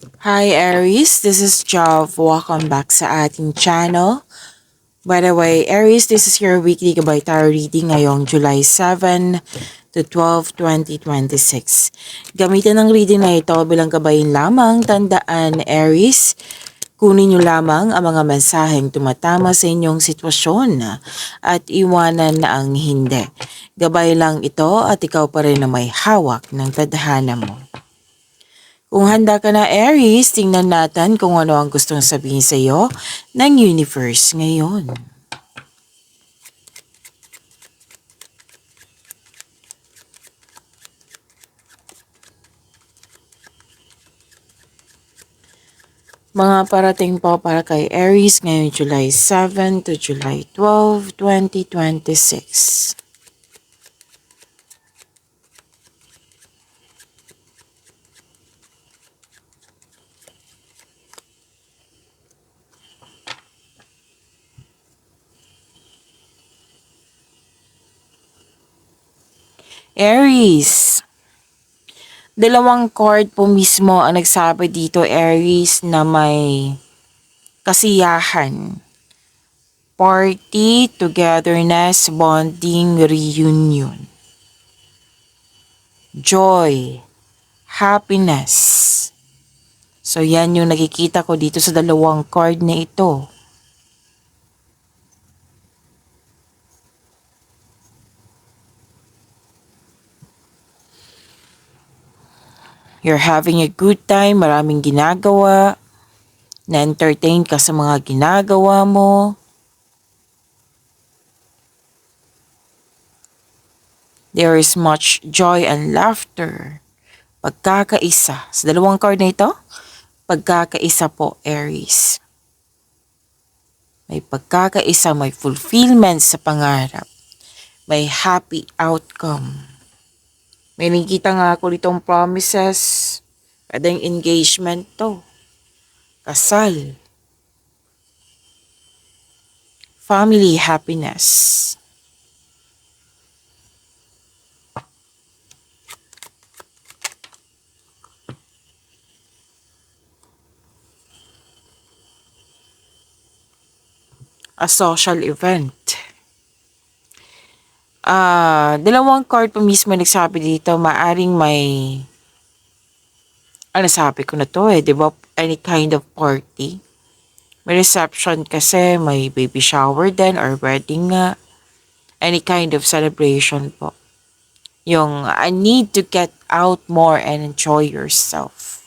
Hi Aries, this is Jav. Welcome back sa ating channel. By the way, Aries, this is your weekly Gabay Tarot reading ngayong July 7 to 12, 2026. Gamitin ang reading na ito bilang gabayin lamang. Tandaan, Aries, kunin niyo lamang ang mga mensaheng tumatama sa inyong sitwasyon at iwanan na ang hindi. Gabay lang ito at ikaw pa rin na may hawak ng tadhana mo. Kung handa ka na Aries, tingnan natin kung ano ang gustong sabihin sa iyo ng universe ngayon. Mga parating po para kay Aries ngayong July 7 to July 12, 2026. Aries, dalawang card po mismo ang nagsabi dito Aries na may kasiyahan. Party, togetherness, bonding, reunion. Joy, happiness. So yan yung nakikita ko dito sa dalawang card na ito. You're having a good time, maraming ginagawa, na-entertain ka sa mga ginagawa mo. There is much joy and laughter. Pagkakaisa. Sa dalawang card na ito, pagkakaisa po, Aries. May pagkakaisa, may fulfillment sa pangarap. May happy outcome. May nakikita nga ako ditong promises. Pwedeng engagement to. Kasal. Family happiness. A social event. Dalawang card po mismo nagsabi dito, maaring may, sabi ko na to di ba? Any kind of party. May reception kasi, may baby shower din or wedding nga. Any kind of celebration po. Yung, I need to get out more and enjoy yourself.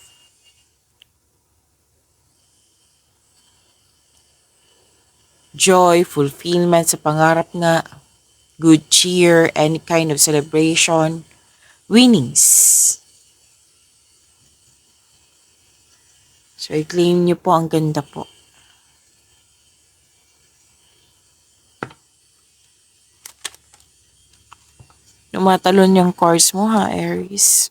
Joy, fulfillment sa pangarap nga. Good cheer, any kind of celebration. Winnings. So, i-claim nyo po, ang ganda po. Tumatalon yung cards mo ha, Aries.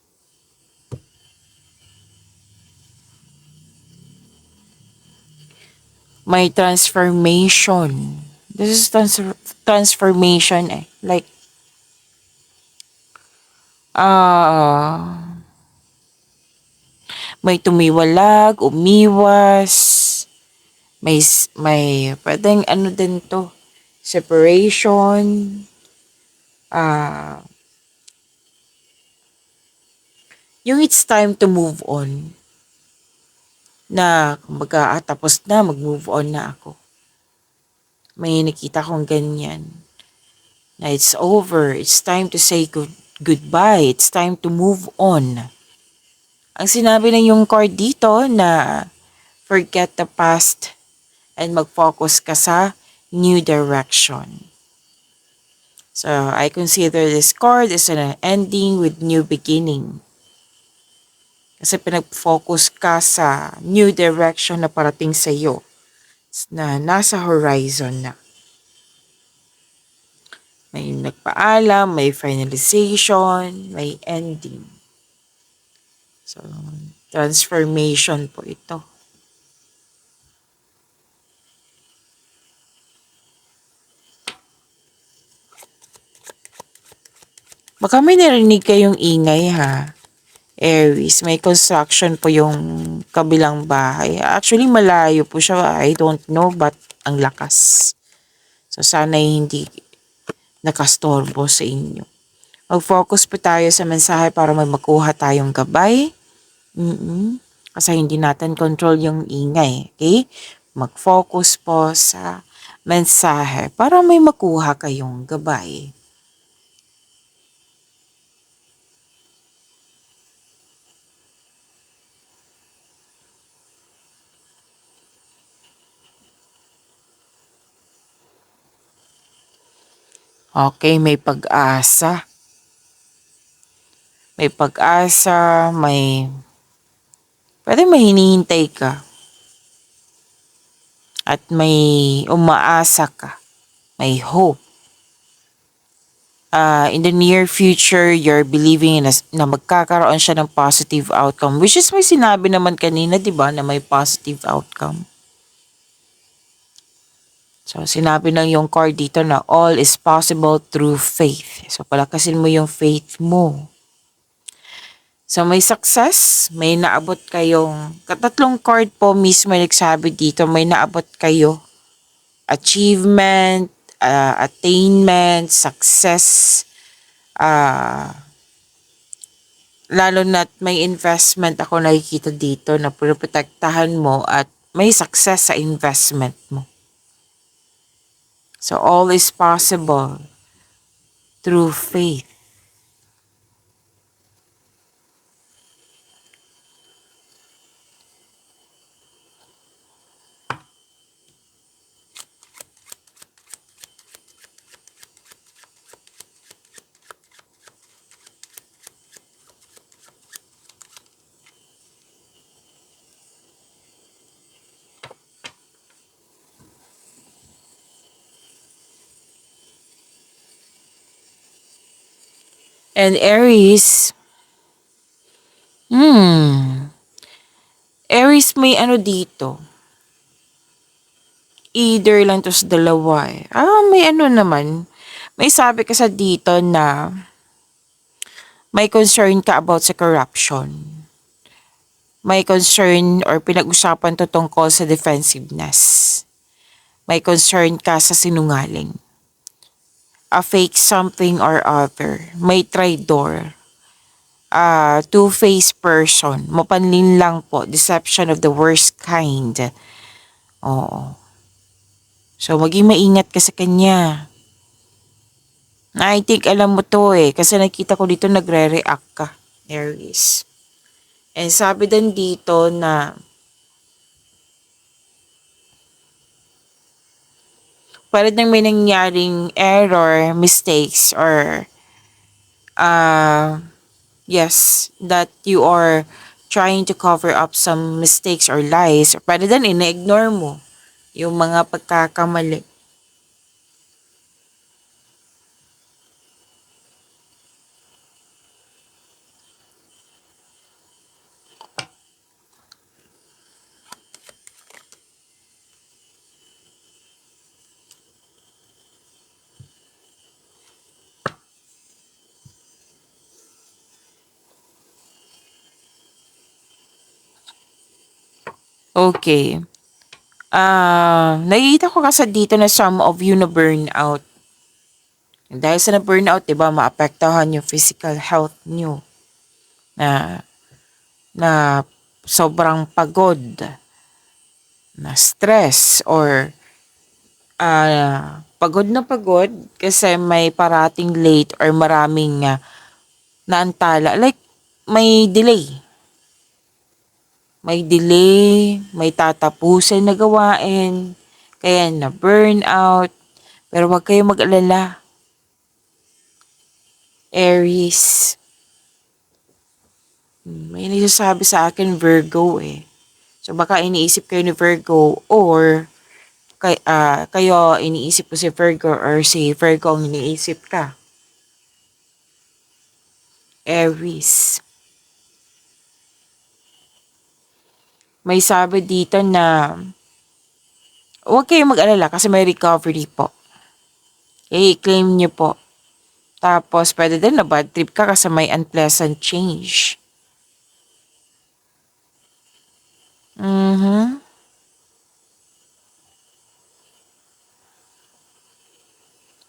May transformation. This is transformation Like, may tumiwalag, umiwas, may pwedeng ano din to, separation, yung it's time to move on, na kumbaga tapos na, mag-move on na ako. May nakita kong ganyan, na it's over, it's time to say goodbye, it's time to move on. Ang sinabi na yung card dito na forget the past and mag-focus ka sa new direction. So, I consider this card as an ending with new beginning. Kasi pinag-focus ka sa new direction na parating sa iyo, na nasa horizon na. May nagpaalam, may finalization, may ending. So, transformation po ito. Baka may narinig kayong ingay ha. Aries, may construction po yung kabilang bahay. Actually, malayo po siya. I don't know, but ang lakas. So, sana hindi nakastorbo sa inyo. Mag-focus po tayo sa mensahe para may makuha tayong gabay. Kasi hindi natin control yung ingay. Okay? Mag-focus po sa mensahe para may makuha kayong gabay. Okay, may pag-asa. May pag-asa, pwede may hinihintay ka. At may umaasa ka. May hope. In the near future, you're believing na magkakaroon siya ng positive outcome. Which is may sinabi naman kanina, di ba, na may positive outcome. So, sinabi ng yung card dito na all is possible through faith. So, palakasin mo yung faith mo. So, may success, may naabot kayong, katatlong card po mismo nagsabi dito, may naabot kayo. Achievement, attainment, success, lalo na't may investment ako nakikita dito na pinoprotektahan mo at may success sa investment mo. So, all is possible through faith. And Aries, Aries may ano dito. Either lang to sa dalawa eh. May ano naman. May sabi ka sa dito na may concern ka about sa corruption. May concern or pinag-usapan to tungkol sa defensiveness. May concern ka sa sinungaling. A fake something or other. May traitor. Two-faced person. Mapanlin lang po. Deception of the worst kind. Oo. So, maging maingat ka sa kanya. I think alam mo to eh. Kasi nakita ko dito nagre-react ka, Aries. And sabi din dito na parang nang may nangyaring error, mistakes, or yes, that you are trying to cover up some mistakes or lies. Pwede din ina-ignore mo yung mga pagkakamali. Okay. Nakikita ko kasi dito na some of you na burnout. Dahil sa na-burnout, diba, maapektuhan yung physical health nyo. Na sobrang pagod, na stress, or pagod na pagod kasi may parating late or maraming naantala. Like, may delay. May delay, may tatapusin na gawain, kaya na burnout. Pero wag kayo mag-alala. Aries. May nagsasabi sa akin Virgo eh. So baka iniisip kayo ni Virgo or kayo iniisip ko si Virgo or si Virgo ang iniisip ka. Aries. May sabi dito na huwag kayong mag-alala kasi may recovery po. I-claim nyo po. Tapos pwede din na bad trip ka kasi may unpleasant change. Mhm.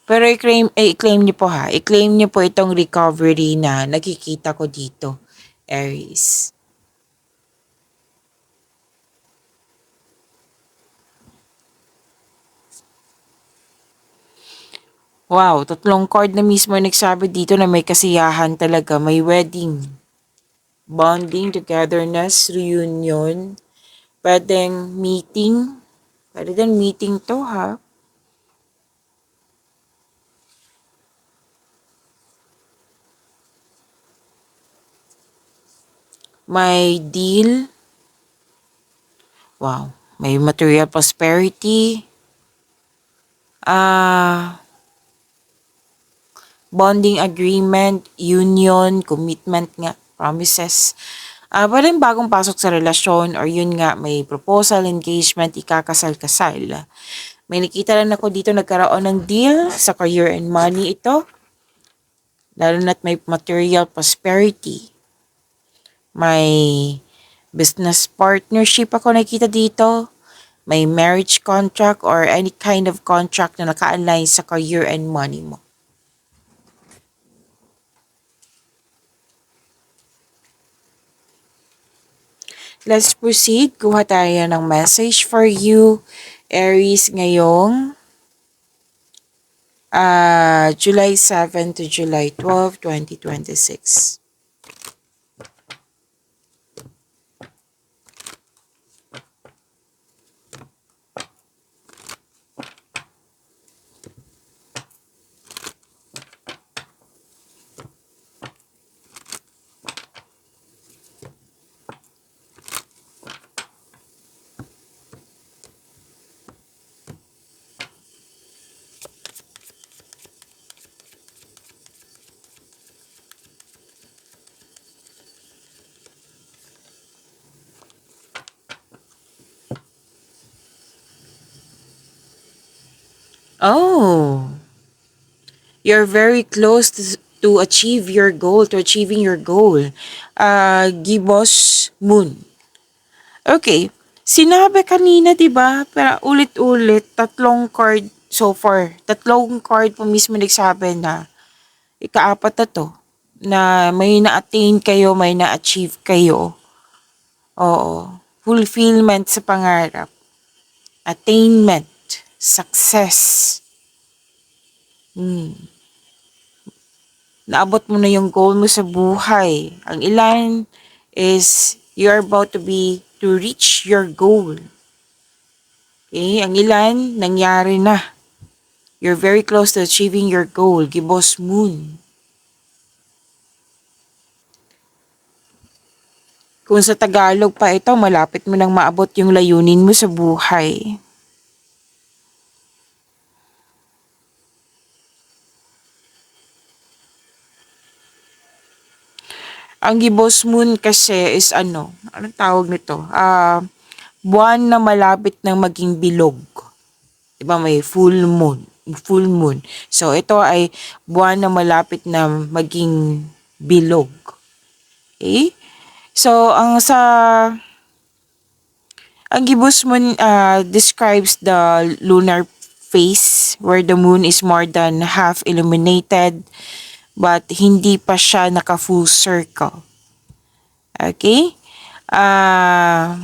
Pero i-claim niyo po ha. I-claim niyo po itong recovery na nakikita ko dito, Aries. Wow, tatlong card na mismo nagsabi dito na may kasiyahan talaga, may wedding, bonding, togetherness, reunion, pwedeng meeting, pwede din meeting to ha. May deal, wow, may material prosperity, ah, bonding agreement, union, commitment nga, promises. Parang bagong pasok sa relasyon or yun nga, may proposal, engagement, ikakasal-kasal. May nakita lang ako dito nagkaroon ng deal sa career and money ito. Lalo na't may material prosperity. May business partnership ako nakita dito. May marriage contract or any kind of contract na naka-align sa career and money mo. Let's proceed. Kuha tayo ng message for you, Aries, ngayong July 7 to July 12, 2026. Oh, you're very close to achieve your goal, to achieving your goal. Gibos Moon. Okay. Sinabi kanina, 'di ba? Pero ulit-ulit, tatlong card so far. Tatlong card po mismo nagsabi na ikaapat na to na may na-attain kayo, may na-achieve kayo. Oo. Fulfillment sa pangarap. Attainment. Success. Hmm. Naabot mo na yung goal mo sa buhay. Ang ilan is you're about to reach your goal. Okay? Ang ilan, nangyari na. You're very close to achieving your goal. Gibos Moon. Kung sa Tagalog pa ito, malapit mo nang maabot yung layunin mo sa buhay. Ang Gibos Moon kasi is anong tawag nito? Buwan na malapit ng maging bilog. Diba may full moon. Full moon. So ito ay buwan na malapit na maging bilog. Okay? So ang Gibos Moon describes the lunar phase where the moon is more than half illuminated but hindi pa siya naka full circle. Okay? Ah,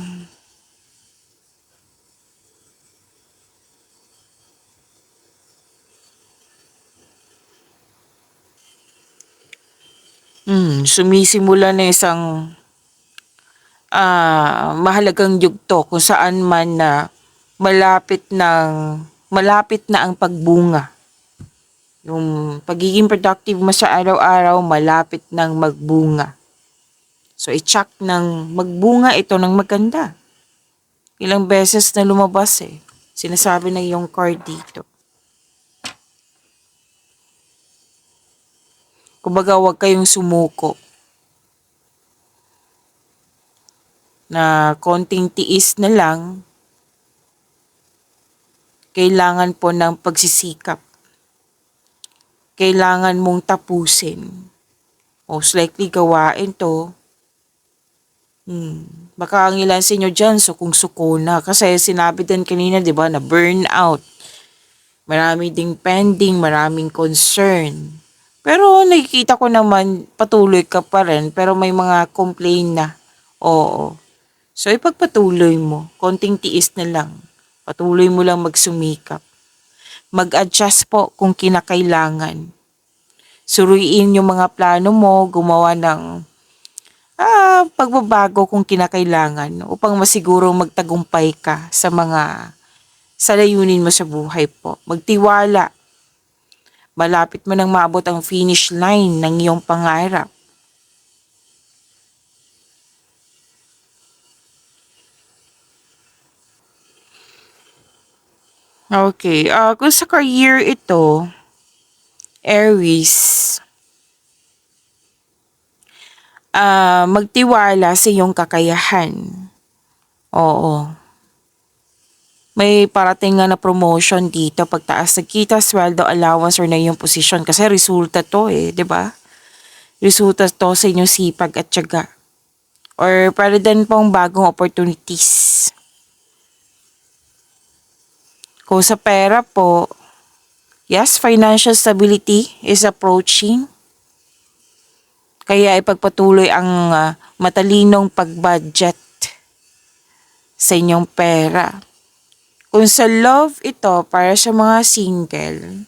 sumisimula na isang mahalagang yugto kung saan man na malapit na ang pagbunga. Yung pagiging productive mo sa araw-araw, malapit nang magbunga. So, i-check ng magbunga ito ng maganda. Ilang beses na lumabas eh. Sinasabi na yung card dito. Kumbaga, huwag kayong sumuko. Na konting tiis na lang, kailangan po ng pagsisikap. Kailangan mong tapusin. Most likely gawain to. Baka ang ilan sa inyo dyan, sukong-suko na. Kasi sinabi din kanina, di ba, na burnout. Marami ding pending, maraming concern. Pero nakikita ko naman, patuloy ka pa rin, pero may mga complain na. Oo. So, ipagpatuloy mo. Konting tiis na lang. Patuloy mo lang magsumikap. Mag-adjust po kung kinakailangan. Suriin yung mga plano mo, gumawa ng pagbabago kung kinakailangan upang masiguro magtagumpay ka sa layunin mo sa buhay po. Magtiwala. Malapit mo nang maabot ang finish line ng iyong pangarap. Okay, kung sa career ito, Aries, magtiwala sa iyong kakayahan. Oo. May parating nga na promotion dito, pagtaas ng kita, sweldo, allowance, or na iyong posisyon. Kasi resulta to di ba? Resulta to sa inyong sipag at tiyaga. Or para din pong bagong opportunities. Kung sa pera po, yes, financial stability is approaching. Kaya ipagpatuloy ang matalinong pag-budget sa inyong pera. Kung sa love ito, para sa mga single,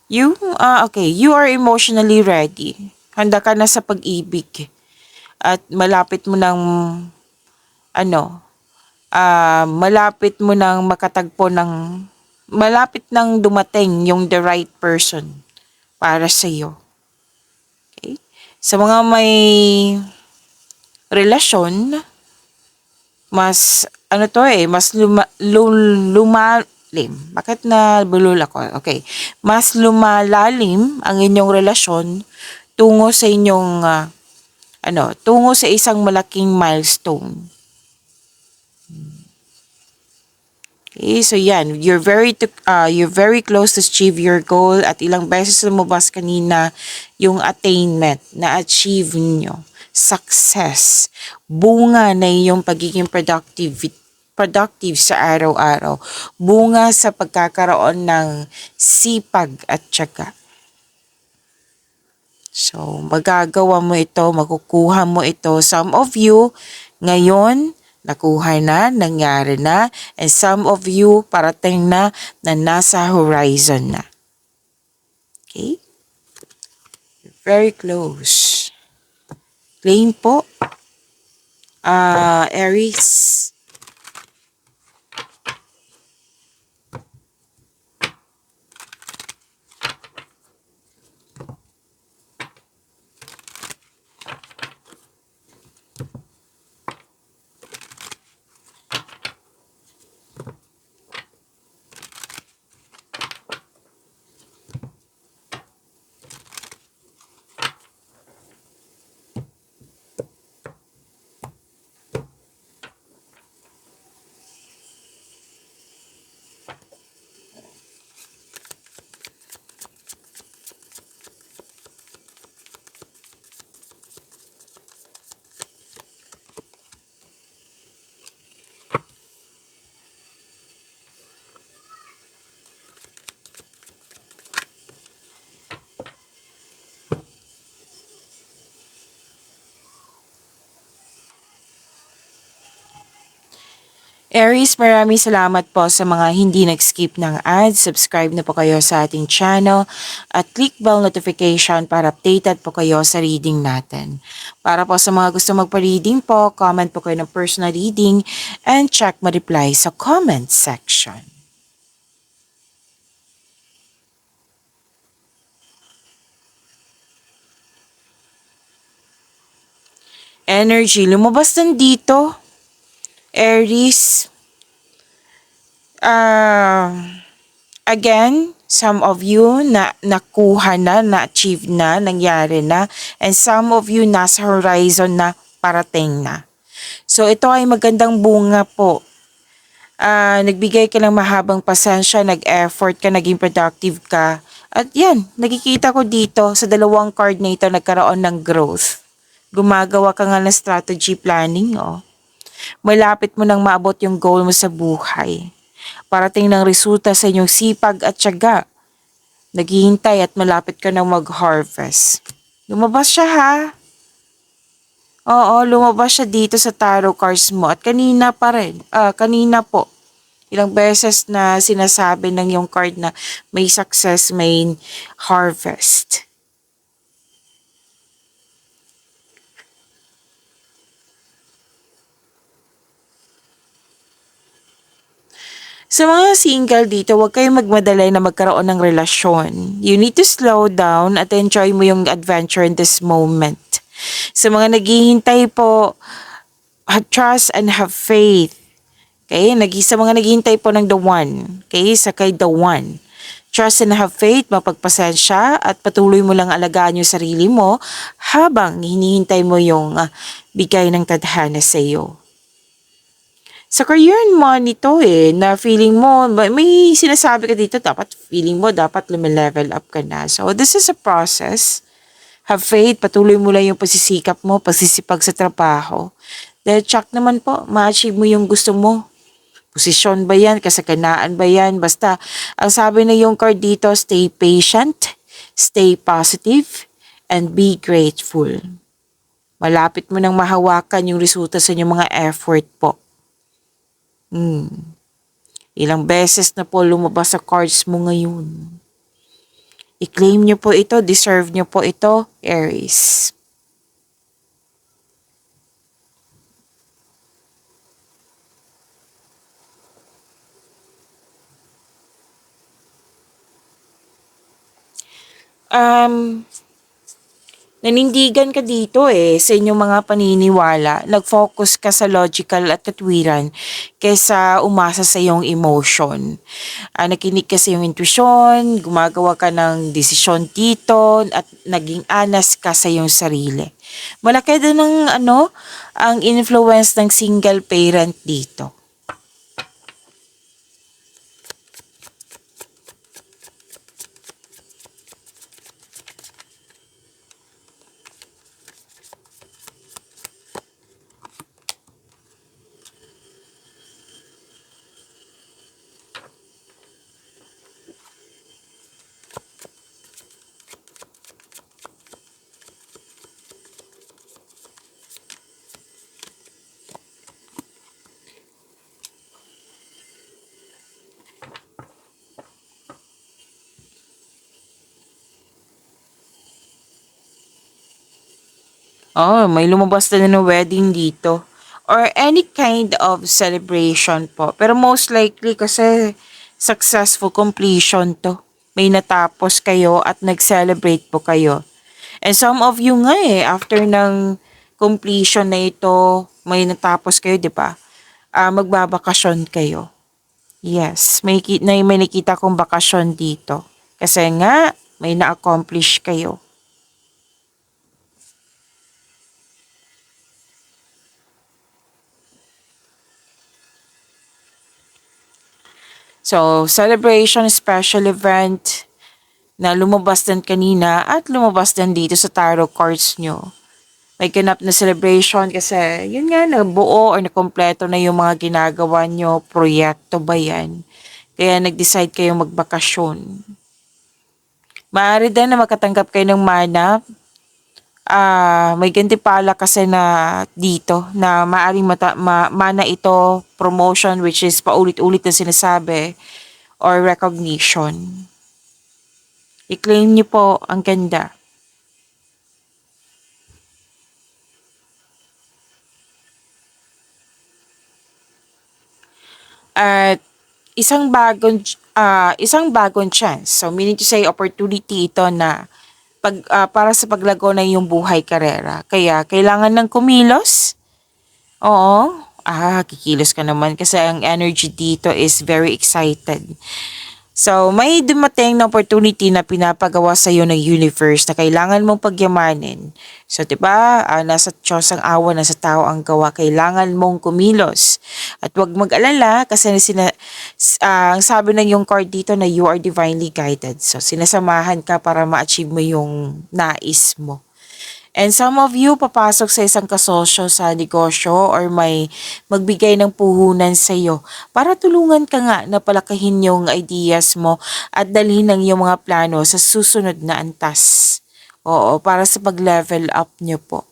you are emotionally ready. Handa ka na sa pag-ibig. At malapit mo ng, malapit mo nang makatagpo ng, malapit nang dumating yung the right person para sa iyo. Okay? Sa mga may relasyon, mas lumalim. Bakit na bulol ako? Okay. Mas lumalalim ang inyong relasyon tungo sa inyong tungo sa isang malaking milestone. Okay, so yan, you're very close to achieve your goal at ilang beses lumabas kanina yung attainment na achieve nyo. Success. Bunga na iyong pagiging productive sa araw-araw. Bunga sa pagkakaroon ng sipag at tiyaga. So, magagawa mo ito, makukuha mo ito. Some of you, ngayon, nakuha na, nangyari na, and some of you, parating na nasa horizon na. Okay? Very close. Claim po, Aries. Aries, maraming salamat po sa mga hindi nag-skip ng ads. Subscribe na po kayo sa ating channel at click bell notification para updated po kayo sa reading natin. Para po sa mga gusto magpa-reading po, comment po kayo ng personal reading and check ma-reply sa comment section. Energy, lumabas din dito. Aries, again, some of you na nakuha na, na-achieve na, nangyari na, and some of you nasa horizon na, parating na. So ito ay magandang bunga po. Nagbigay ka ng mahabang pasensya, nag-effort ka, naging productive ka. At yan, nakikita ko dito sa dalawang card na ito nagkaroon ng growth. Gumagawa ka nga ng strategy planning, oh. Malapit mo nang maabot yung goal mo sa buhay. Parating ng resulta sa inyong sipag at tiyaga. Naghihintay at malapit ka nang mag-harvest. Lumabas siya ha. Oo, lumabas siya dito sa tarot cards mo at kanina pa rin. Kanina po. Ilang beses na sinasabi ng yung card na may success, may harvest. Sa mga single dito, huwag kayong magmadali na magkaroon ng relasyon. You need to slow down at enjoy mo yung adventure in this moment. Sa mga naghihintay po, have trust and have faith. Okay? Sa mga naghihintay po ng the one. Okay? Sa kay the one. Trust and have faith, mapagpasensya at patuloy mo lang alagaan yung sarili mo habang hinihintay mo yung bigay ng tadhana sa iyo. Sa career and money to na feeling mo, may sinasabi ka dito, dapat feeling mo, dapat lumilevel up ka na. So, this is a process. Have faith, patuloy mo lang yung pagsisikap mo, pagsisipag sa trabaho. Dahil check naman po, ma-achieve mo yung gusto mo. Posisyon ba yan, kasaganaan ba yan, basta, ang sabi na yung card dito, stay patient, stay positive, and be grateful. Malapit mo nang mahawakan yung resulta sa inyong mga effort po. Ilang beses na po lumabas sa cards mo ngayon. I-claim nyo po ito, deserve nyo po ito, Aries. Nanindigan ka dito sa inyong mga paniniwala. Nag-focus ka sa logical at katwiran kaysa umasa sa iyong emotion. Nakinig ka sa iyong intuition, gumagawa ka ng desisyon dito at naging honest ka sa iyong sarili. Malaki din ang influence ng single parent dito. Oh, may lumabas na ng wedding dito. Or any kind of celebration po. Pero most likely kasi successful completion to. May natapos kayo at nag-celebrate po kayo. And some of you nga after ng completion na ito, may natapos kayo, di ba? Magbabakasyon kayo. Yes, may nakita kong bakasyon dito. Kasi nga, may na-accomplish kayo. So, celebration, special event na lumabas din kanina at lumabas din dito sa tarot cards nyo. May ganap na celebration kasi yun nga, nabuo or nakompleto na yung mga ginagawa nyo, proyekto ba yan? Kaya nag-decide kayong magbakasyon. Maaari din na makatanggap kayo ng mana. May gantimpala kasi na dito na maaaring mana ito promotion which is paulit-ulit na sinasabi or recognition. I-claim niyo po, ang ganda. At isang bagong chance. So meaning to say opportunity ito na para sa paglago ng iyong buhay karera. Kaya kailangan ng kumilos. Oo. Kikilos ka naman kasi ang energy dito is very excited. So, may dumating na opportunity na pinapagawa sa iyo ng universe na kailangan mong pagyamanin. So, 'di ba? Nasa Diyos ang awa, nasa tao ang gawa. Kailangan mong kumilos. At 'wag mag-alala kasi ang sabi ng yung card dito na you are divinely guided. So, sinasamahan ka para ma-achieve mo yung nais mo. And some of you papasok sa isang kasosyo sa negosyo or may magbigay ng puhunan sa iyo para tulungan ka nga na palakahin yung ideas mo at dalhin ang iyong mga plano sa susunod na antas. Oo, para sa pag-level up nyo po.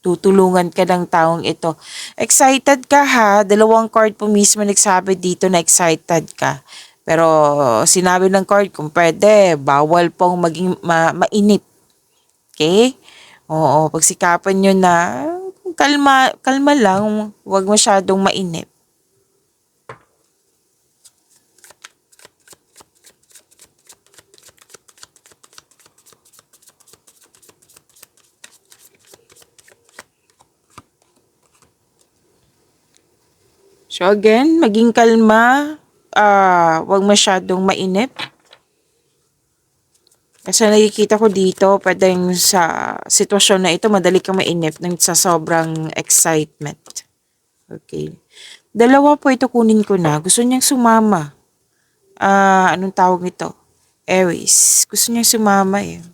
Tutulungan ka ng taong ito. Excited ka ha? Dalawang card po mismo nagsabi dito na excited ka. Pero sinabi ng card kung pwede, bawal pong maging mainit. Okay? Oo, pagsikapan nyo na kalma, kalma lang, huwag masyadong mainip. So again, maging kalma, huwag masyadong mainip. Kasi nakikita ko dito, pwedeng sa sitwasyon na ito, madali kang mainip ng sa sobrang excitement. Okay. Dalawa po ito kunin ko na. Gusto niyang sumama. Anong tawag nito? Aries. Gusto niyang sumama eh.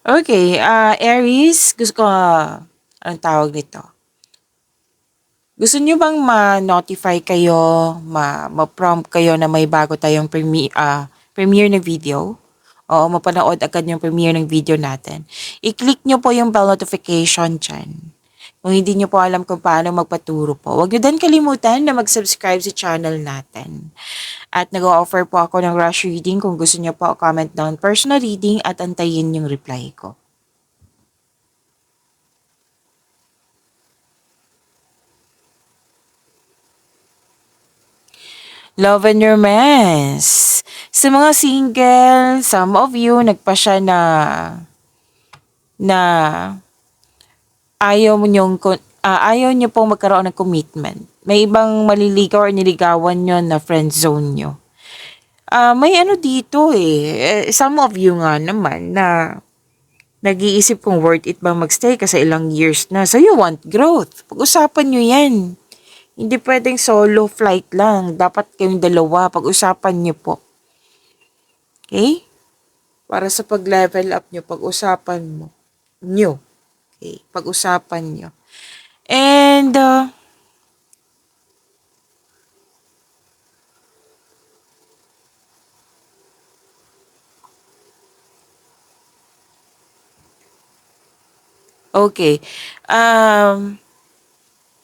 Okay, Aries, gusto ko, anong tawag nito? Gusto niyo bang ma-notify kayo, ma-prompt kayo na may bago tayong premiere na video? O mapanood agad yung premiere ng video natin. I-click niyo po yung bell notification dyan. Kung hindi niyo po alam kung paano magpaturo po, huwag niyo din kalimutan na mag-subscribe sa channel natin. At nag-o-offer po ako ng rush reading kung gusto niyo po comment down personal reading at antayin yung reply ko. Love and romance. Sa mga single, some of you nagpa siya na ayaw niyo pong magkaroon ng commitment. May ibang maliligaw or niligawan nyo na friend zone nyo. May ano dito some of you nga naman na nag-iisip kung worth it bang magstay kasi ilang years na. So you want growth. Pag-usapan nyo yan. Hindi pwedeng solo flight lang. Dapat kayong dalawa. Pag-usapan nyo po. Okay? Para sa pag-level up nyo, pag-usapan mo. Nyo. Okay? Pag-usapan nyo. And, okay.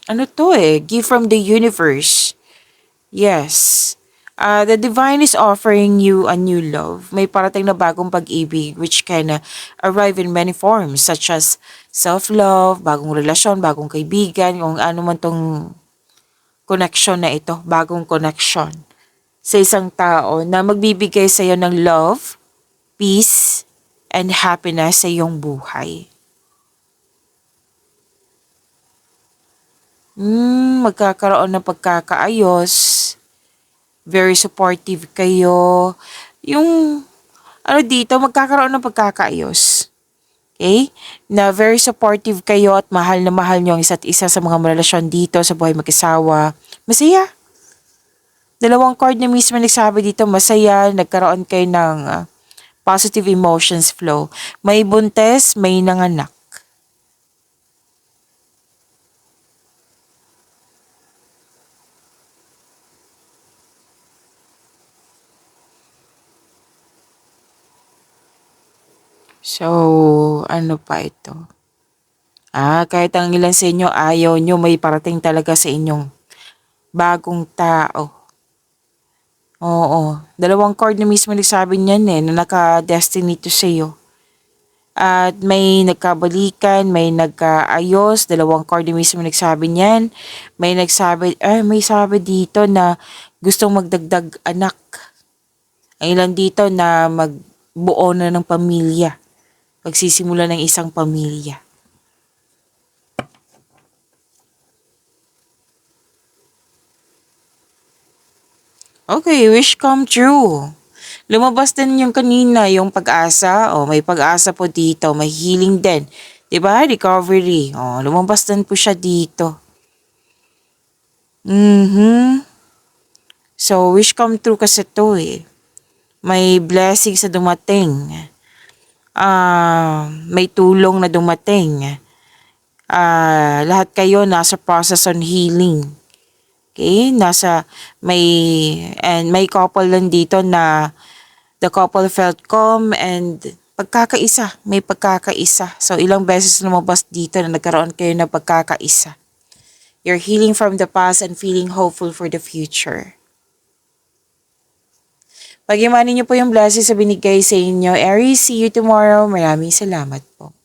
Ano to gift from the universe. Yes. The divine is offering you a new love. May parating na bagong pag-ibig which can arrive in many forms such as self-love, bagong relasyon, bagong kaibigan, kung ano man tong connection na ito, bagong connection sa isang tao na magbibigay sa iyo ng love, peace, and happiness sa iyong buhay. Magkakaroon ng pagkakaayos, very supportive kayo. Yung, ano dito, magkakaroon ng pagkakaayos. Okay? Na very supportive kayo at mahal na mahal nyo ang isa't isa sa mga relasyon dito sa buhay mag-asawa. Masaya. Dalawang card na mismo nagsabi dito, masaya, nagkaroon kayo ng positive emotions flow. May buntes, may nanganak. So, ano pa ito? Kahit ang ilan sa inyo ayaw nyo, may parating talaga sa inyong bagong tao. Oo. Dalawang card na mismo nagsabi niyan na naka-destiny to sa'yo. At may nagkabalikan, may nagkaayos, dalawang card na mismo nagsabi niyan. May sabi dito na gustong magdagdag anak. Ang ilan dito na magbuo na ng pamilya. Pagsisimula ng isang pamilya. Okay, wish come true. Lumabas din yung kanina, yung pag-asa. O, may pag-asa po dito. May healing din. 'Di ba? Recovery. O, lumabas din po siya dito. Mhm. So, wish come true kasi to eh. May blessing sa dumating. May tulong na dumating. Lahat kayo nasa process on healing. Okay? May couple lang dito na the couple felt calm and may pagkakaisa. So, ilang beses lumabas dito na nagkaroon kayo ng pagkakaisa. You're healing from the past and feeling hopeful for the future. Pagyamanin niyo po yung blessings sa binigay sa inyo. Aries, see you tomorrow. Maraming salamat po.